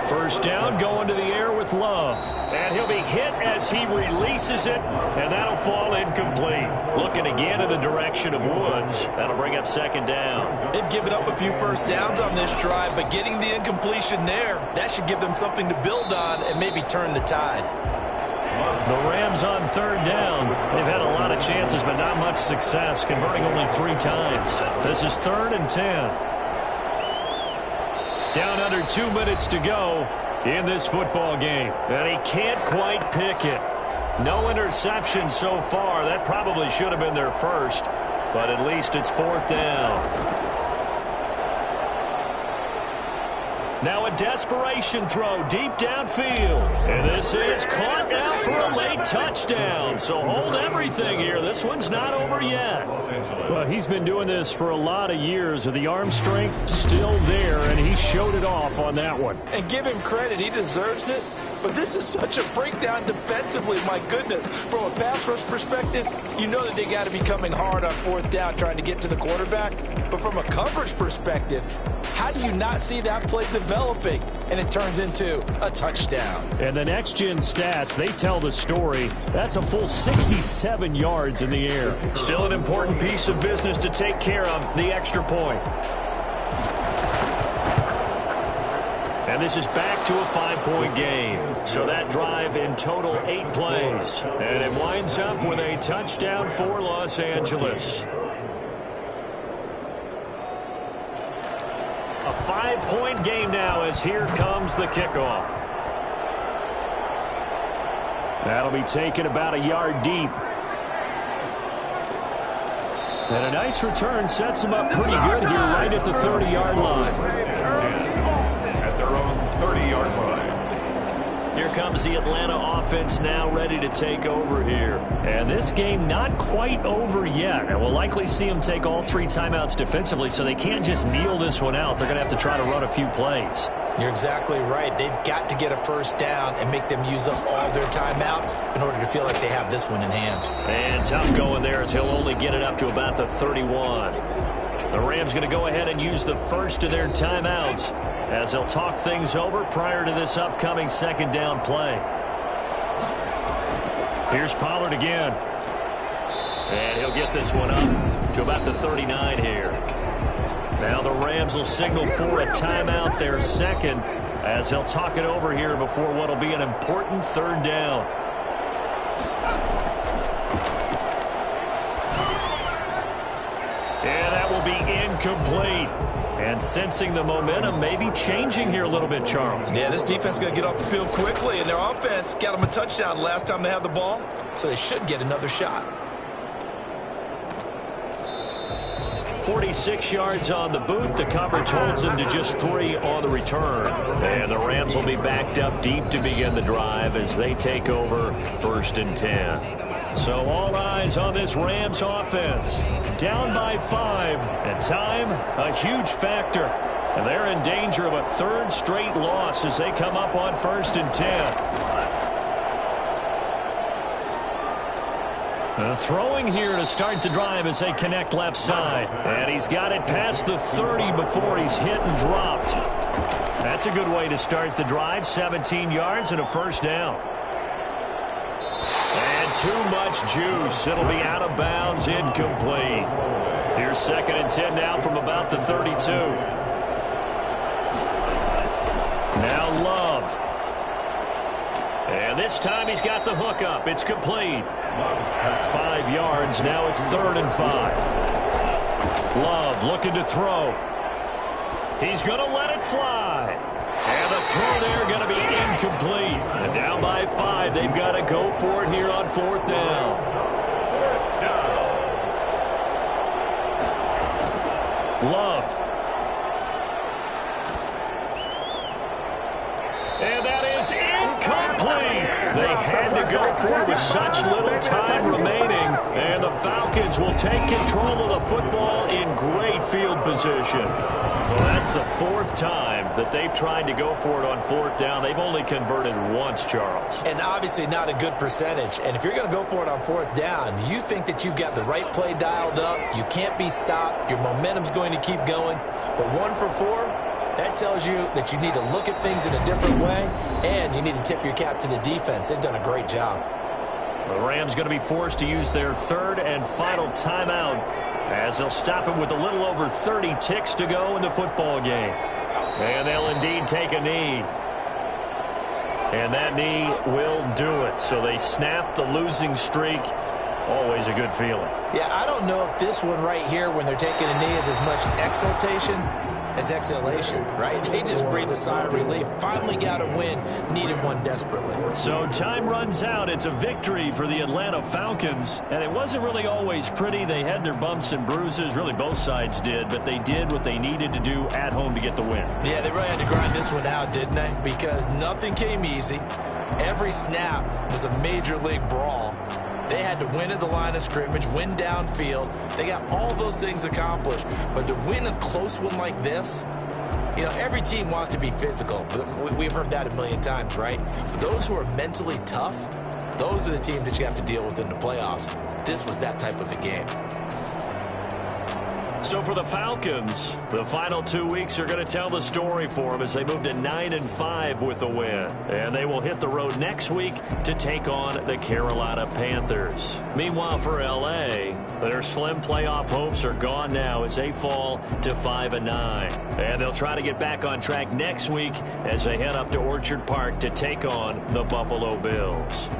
1st down, going to the air with Love. And he'll be hit as he releases it, and that'll fall incomplete. Looking again in the direction of Woods. That'll bring up 2nd down. They've given up a few first downs on this drive, but getting the incompletion there, that should give them something to build on and maybe turn the tide. The Rams on 3rd down. They've had a lot of chances, but not much success, converting only 3 times. This is 3rd and 10. Down under 2 minutes to go in this football game. And he can't quite pick it. No interception so far. That probably should have been their first, but at least it's 4th down. Now a desperation throw deep downfield. And this is caught now for a late touchdown. So hold everything here. This one's not over yet. Well, he's been doing this for a lot of years. The arm strength still there, and he showed it off on that one. And give him credit. He deserves it. But this is such a breakdown defensively. My goodness. From a pass rush perspective, you know that they got to be coming hard on fourth down trying to get to the quarterback. But from a coverage perspective, how do you not see that play developing? And it turns into a touchdown. And the next-gen stats, they tell the story. That's a full 67 yards in the air. Still an important piece of business to take care of, the extra point. And this is back to a 5-point game. So that drive in total 8 plays. And it winds up with a touchdown for Los Angeles. A 5-point game now as here comes the kickoff. That'll be taken about a yard deep. And a nice return sets him up pretty good here right at the 30-yard line. At their own 30-yard line. Here comes the Atlanta offense now ready to take over here. And this game not quite over yet. And we'll likely see them take all 3 timeouts defensively, so they can't just kneel this one out. They're going to have to try to run a few plays. You're exactly right. They've got to get a first down and make them use up all their timeouts in order to feel like they have this one in hand. And tough going there as he'll only get it up to about the 31. The Rams going to go ahead and use the first of their timeouts as they'll talk things over prior to this upcoming second down play. Here's Pollard again. And he'll get this one up to about the 39 here. Now the Rams will signal for a timeout, their second, as they'll talk it over here before what will be an important third down. And that will be incomplete. And sensing the momentum maybe changing here a little bit, Charles. Yeah, this defense is going to get off the field quickly, and their offense got them a touchdown last time they had the ball, so they should get another shot. 46 yards on the boot. The coverage holds them to just 3 on the return. And the Rams will be backed up deep to begin the drive as they take over 1st and 10. So all eyes on this Rams offense. Down by 5, and time a huge factor. And they're in danger of a 3rd straight loss as they come up on 1st and 10. Throwing here to start the drive as they connect left side. And he's got it past the 30 before he's hit and dropped. That's a good way to start the drive. 17 yards and a first down. And too much juice. It'll be out of bounds, incomplete. Here's 2nd and 10 now from about the 32. Now Love. And this time he's got the hook up. It's complete. 5 yards. Now it's 3rd and 5. Love looking to throw. He's going to let it fly. And the throw there going to be incomplete. And down by 5. They've got to go for it here on 4th down. Love. And that is incomplete. They had to go for it with such little time remaining. And the Falcons will take control of the football in great field position. Well, that's the 4th time that they've tried to go for it on 4th down. They've only converted once, Charles. And obviously not a good percentage. And if you're going to go for it on 4th down, you think that you've got the right play dialed up. You can't be stopped. Your momentum's going to keep going. But 1 for 4, that tells you that you need to look at things in a different way, and you need to tip your cap to the defense. They've done a great job. The Rams going to be forced to use their 3rd and final timeout as they'll stop him with a little over 30 ticks to go in the football game. And they'll indeed take a knee. And that knee will do it. So they snap the losing streak. Always a good feeling. Yeah, I don't know if this one right here, when they're taking a knee, is as much exultation as exhalation, right? They just breathed a sigh of relief. Finally got a win. Needed one desperately. So time runs out. It's a victory for the Atlanta Falcons. And it wasn't really always pretty. They had their bumps and bruises. Really, both sides did. But they did what they needed to do at home to get the win. Yeah, they really had to grind this one out, didn't they? Because nothing came easy. Every snap was a major league brawl. They had to win at the line of scrimmage, win downfield. They got all those things accomplished. But to win a close one like this, you know, every team wants to be physical. We've heard that a million times, right? But those who are mentally tough, those are the teams that you have to deal with in the playoffs. This was that type of a game. So for the Falcons, the final 2 weeks are going to tell the story for them as they move to 9-5 with a win. And they will hit the road next week to take on the Carolina Panthers. Meanwhile, for L.A., their slim playoff hopes are gone now as they fall to 5-9. And they'll try to get back on track next week as they head up to Orchard Park to take on the Buffalo Bills.